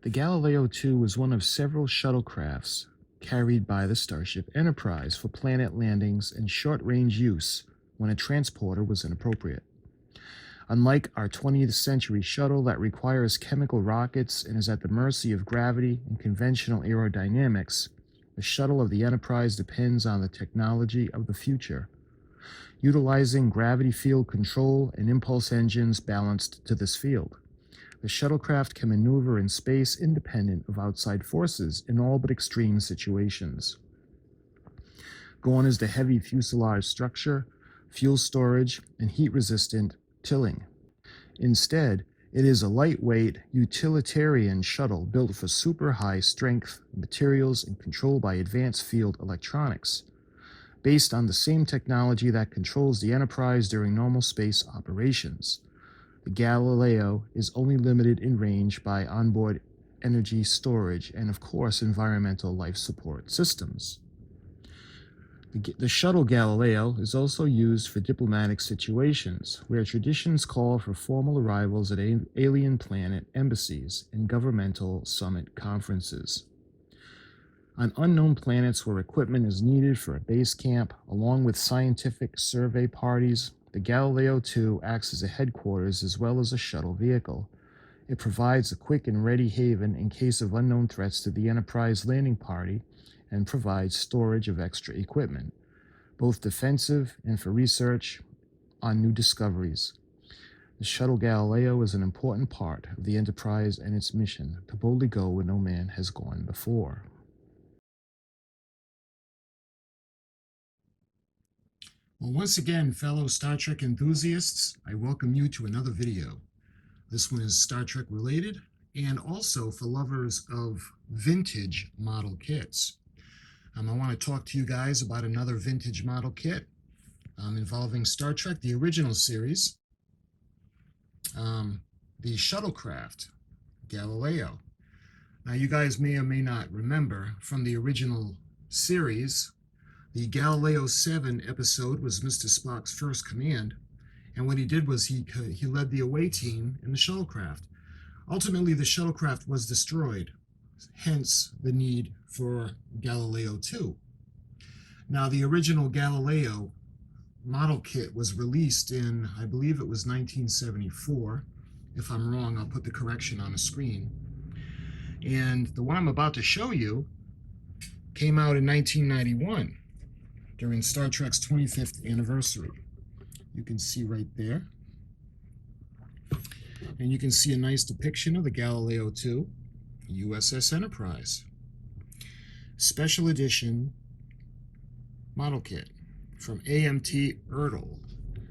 The Galileo II was one of several shuttlecrafts carried by the Starship Enterprise for planet landings and short-range use when a transporter was inappropriate. Unlike our 20th century shuttle that requires chemical rockets and is at the mercy of gravity and conventional aerodynamics, the shuttle of the Enterprise depends on the technology of the future, utilizing gravity field control and impulse engines balanced to this field. The shuttlecraft can maneuver in space independent of outside forces in all but extreme situations. Gone is the heavy fuselage structure, fuel storage, and heat-resistant tilling. Instead, it is a lightweight, utilitarian shuttle built for super high-strength materials and controlled by advanced field electronics, based on the same technology that controls the Enterprise during normal space operations. The Galileo is only limited in range by onboard energy storage and, of course, environmental life support systems. The shuttle Galileo is also used for diplomatic situations, where traditions call for formal arrivals at alien planet embassies and governmental summit conferences. On unknown planets where equipment is needed for a base camp, along with scientific survey parties, the Galileo II acts as a headquarters as well as a shuttle vehicle. It provides a quick and ready haven in case of unknown threats to the Enterprise landing party and provides storage of extra equipment, both defensive and for research on new discoveries. The shuttle Galileo is an important part of the Enterprise and its mission to boldly go where no man has gone before. Well, once again, fellow Star Trek enthusiasts, I welcome you to another video. This one is Star Trek related, and also for lovers of vintage model kits. I want to talk to you guys about another vintage model kit involving Star Trek, the original series, the Shuttlecraft, Galileo. Now, you guys may or may not remember from the original series, the Galileo 7 episode was Mr. Spock's first command, and what he did was he led the away team in the shuttlecraft. Ultimately, the shuttlecraft was destroyed, hence the need for Galileo 2. Now, the original Galileo model kit was released in, I believe it was 1974. If I'm wrong, I'll put the correction on the screen. And the one I'm about to show you came out in 1991 during Star Trek's 25th anniversary. You can see right there. And you can see a nice depiction of the Galileo II USS Enterprise. Special edition model kit from AMT ERTL.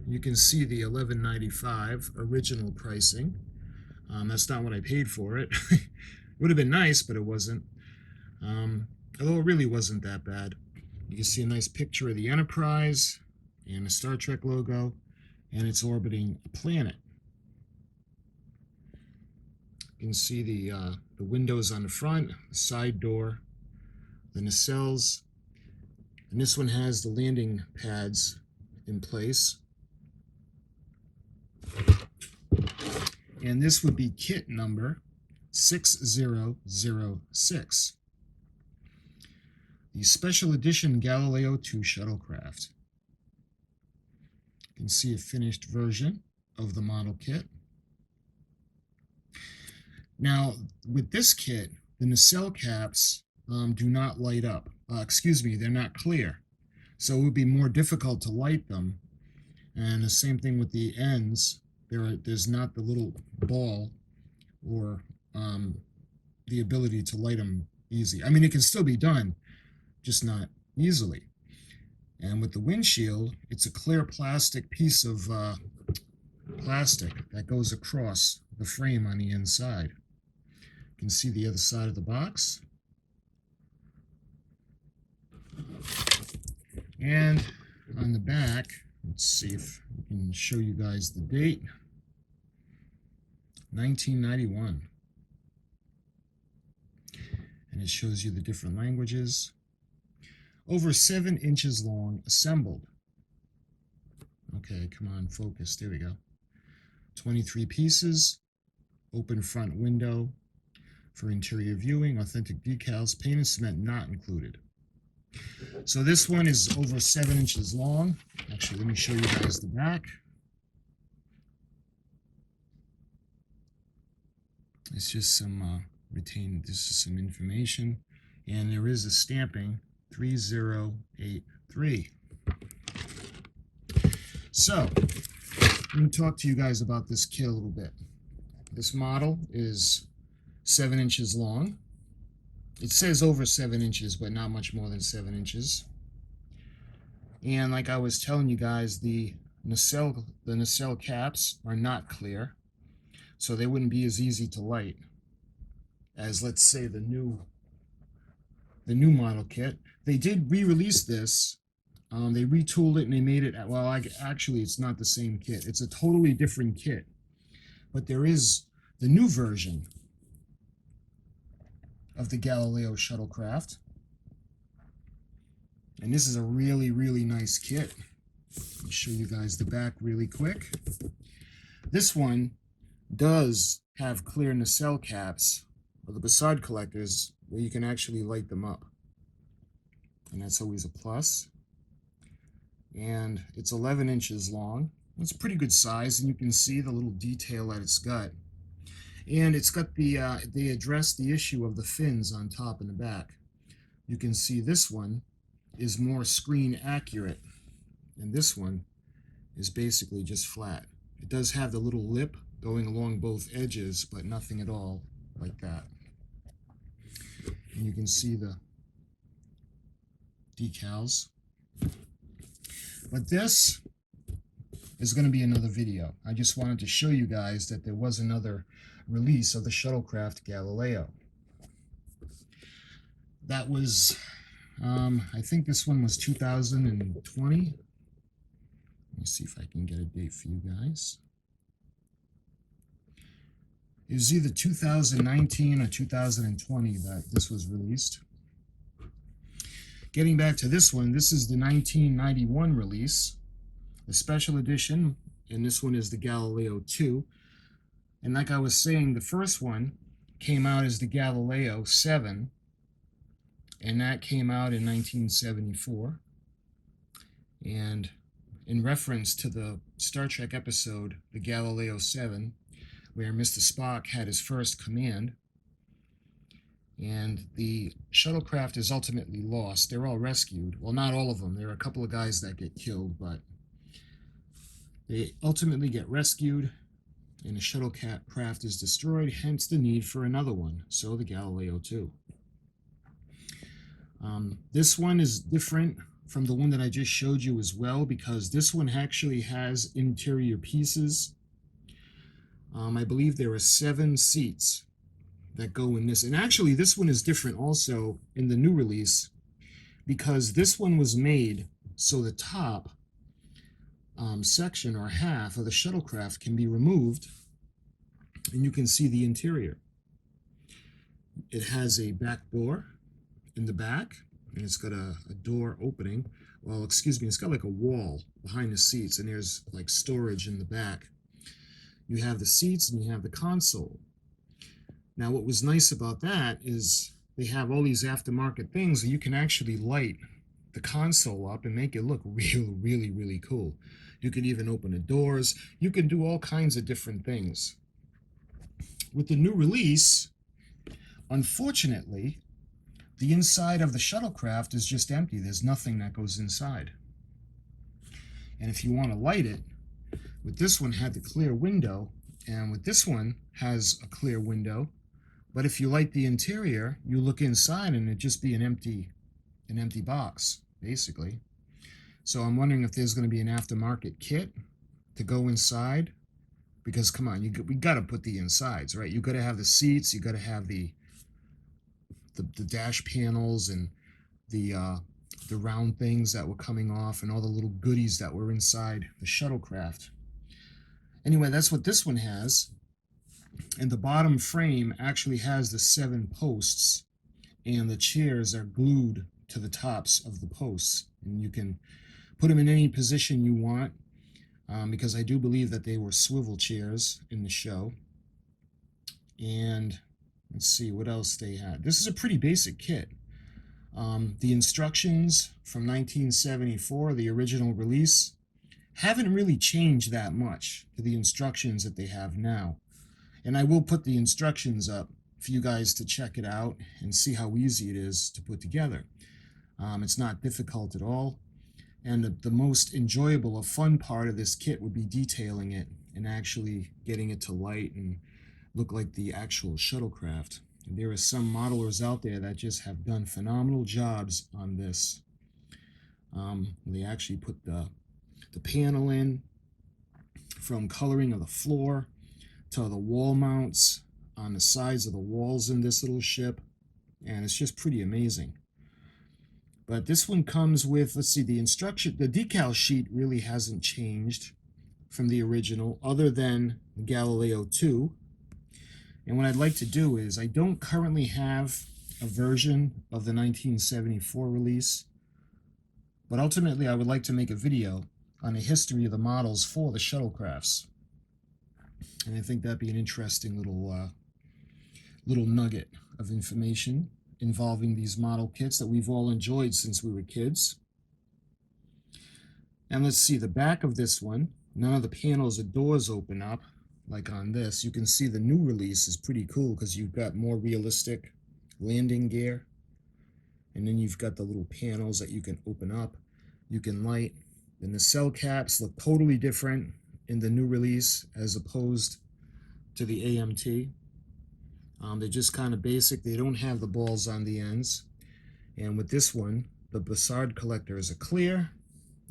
You can see the $11.95 original pricing. That's not what I paid for it. Would have been nice, but it wasn't. Although it really wasn't that bad. You can see a nice picture of the Enterprise and a Star Trek logo, and it's orbiting a planet. You can see the windows on the front, the side door, the nacelles, and this one has the landing pads in place. And this would be kit number 6006. The special edition Galileo II shuttlecraft. You can see a finished version of the model kit. Now, with this kit, the nacelle caps do not light up. They're not clear. So it would be more difficult to light them. And the same thing with the ends. There's not the little ball or the ability to light them easy. I mean, it can still be done, just not easily. And with the windshield, it's a clear plastic piece of plastic that goes across the frame on the inside. You can see the other side of the box. And on the back, let's see if we can show you guys the date. 1991. And it shows you the different languages. Over 7 inches long, assembled. Okay, come on, focus. There we go. 23 pieces, open front window, For interior viewing, authentic decals, paint and cement not included. So this one is over 7 inches long. Actually, let me show you guys the back. It's just some retained, this is some information. And there is a stamping, 3083. So, let me talk to you guys about this kit a little bit. This model is 7 inches long. It says over 7 inches, but not much more than 7 inches. And like I was telling you guys, the nacelle caps are not clear, so they wouldn't be as easy to light as, let's say, the new model kit. They did re-release this. They retooled it and they made it, well, actually it's not the same kit. It's a totally different kit. But there is the new version of the Galileo Shuttlecraft. And this is a really, really nice kit. Let me show you guys the back really quick. This one does have clear nacelle caps, or the facade collectors, where you can actually light them up. And that's always a plus. And it's 11 inches long. It's a pretty good size, and you can see the little detail that it's got. And it's got they addressed the issue of the fins on top and the back. You can see this one is more screen accurate, and this one is basically just flat. It does have the little lip going along both edges, but nothing at all like that. And you can see the decals. But this is going to be another video. I just wanted to show you guys that there was another release of the Shuttlecraft Galileo. That was, I think this one was 2020. Let me see if I can get a date for you guys. It was either 2019 or 2020 that this was released. Getting back to this one, this is the 1991 release, the special edition, and this one is the Galileo II. And like I was saying, the first one came out as the Galileo VII, and that came out in 1974. And in reference to the Star Trek episode, the Galileo 7, where Mr. Spock had his first command, and the shuttlecraft is ultimately lost. They're all rescued. Well, not all of them. There are a couple of guys that get killed, but they ultimately get rescued, and the shuttlecraft is destroyed, hence the need for another one, so the Galileo II. This one is different from the one that I just showed you as well, because this one actually has interior pieces. I believe there are 7 seats that go in this. And actually, this one is different also in the new release, because this one was made so the top section or half of the shuttlecraft can be removed, and you can see the interior. It has a back door in the back, and it's got a door opening. Well, excuse me, it's got like a wall behind the seats, and there's like storage in the back. You have the seats and you have the console. Now, what was nice about that is they have all these aftermarket things, and you can actually light the console up and make it look really, really, really cool. You can even open the doors. You can do all kinds of different things. With the new release, unfortunately, the inside of the shuttlecraft is just empty. There's nothing that goes inside. And if you want to light it, with this one had the clear window, and with this one has a clear window. But if you light the interior, you look inside and it'd just be an empty box, basically. So I'm wondering if there's going to be an aftermarket kit to go inside, because come on, we got to put the insides, right? You got to have the seats, you got to have the dash panels and the round things that were coming off, and all the little goodies that were inside the shuttlecraft. Anyway, that's what this one has. And the bottom frame actually has the 7 posts, and the chairs are glued to the tops of the posts, and you can put them in any position you want, because I do believe that they were swivel chairs in the show. And Let's see what else they had. This is a pretty basic kit. The instructions from 1974, the original release, haven't really changed that much to the instructions that they have now. And I will put the instructions up for you guys to check it out and see how easy it is to put together. It's not difficult at all. And the most enjoyable or fun part of this kit would be detailing it and actually getting it to light and look like the actual shuttlecraft. And there are some modelers out there that just have done phenomenal jobs on this. They actually put the panel in, from coloring of the floor to the wall mounts on the sides of the walls in this little ship, and it's just pretty amazing. But this one comes with, let's see, the decal sheet really hasn't changed from the original, other than the Galileo II. And what I'd like to do is, I don't currently have a version of the 1974 release, but ultimately I would like to make a video on the history of the models for the shuttlecrafts. And I think that'd be an interesting little nugget of information involving these model kits that we've all enjoyed since we were kids. And let's see, the back of this one, none of the panels or doors open up like on this. You can see the new release is pretty cool because you've got more realistic landing gear. And then you've got the little panels that you can open up, you can light. And the cell caps look totally different in the new release as opposed to the AMT. They're just kind of basic. They don't have the balls on the ends. And with this one, the Bassard collectors are clear.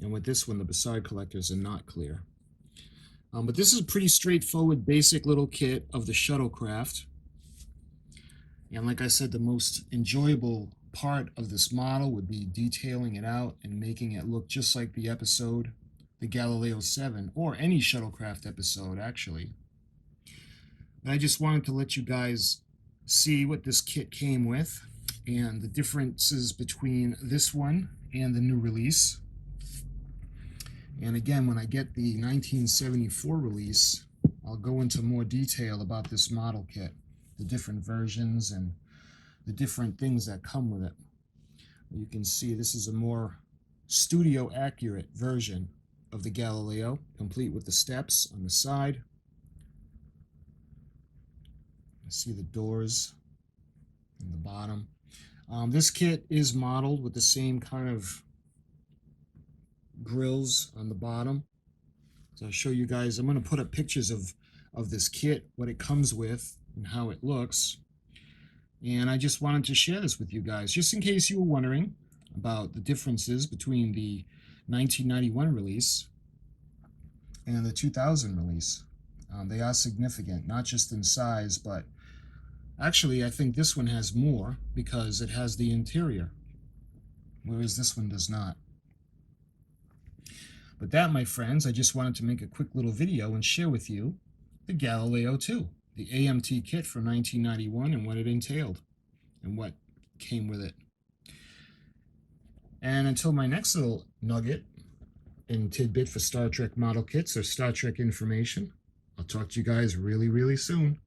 And with this one, the Bassard collectors are not clear. But this is a pretty straightforward, basic little kit of the shuttlecraft. And like I said, the most enjoyable part of this model would be detailing it out and making it look just like the episode, the Galileo 7, or any shuttlecraft episode, actually. But I just wanted to let you guys see what this kit came with and the differences between this one and the new release. And again, when I get the 1974 release, I'll go into more detail about this model kit, the different versions and the different things that come with it. You can see this is a more studio accurate version of the Galileo, complete with the steps on the side. You see the doors in the bottom. This kit is modeled with the same kind of grills on the bottom. So I'll show you guys. I'm going to put up pictures of this kit, what it comes with, and how it looks. And I just wanted to share this with you guys, just in case you were wondering about the differences between the 1991 release and the 2000 release. They are significant, not just in size, but actually I think this one has more because it has the interior, whereas this one does not. But that, my friends, I just wanted to make a quick little video and share with you the Galileo II, the AMT kit from 1991 and what it entailed and what came with it. And until my next little nugget and tidbit for Star Trek model kits or Star Trek information, I'll talk to you guys really, really soon.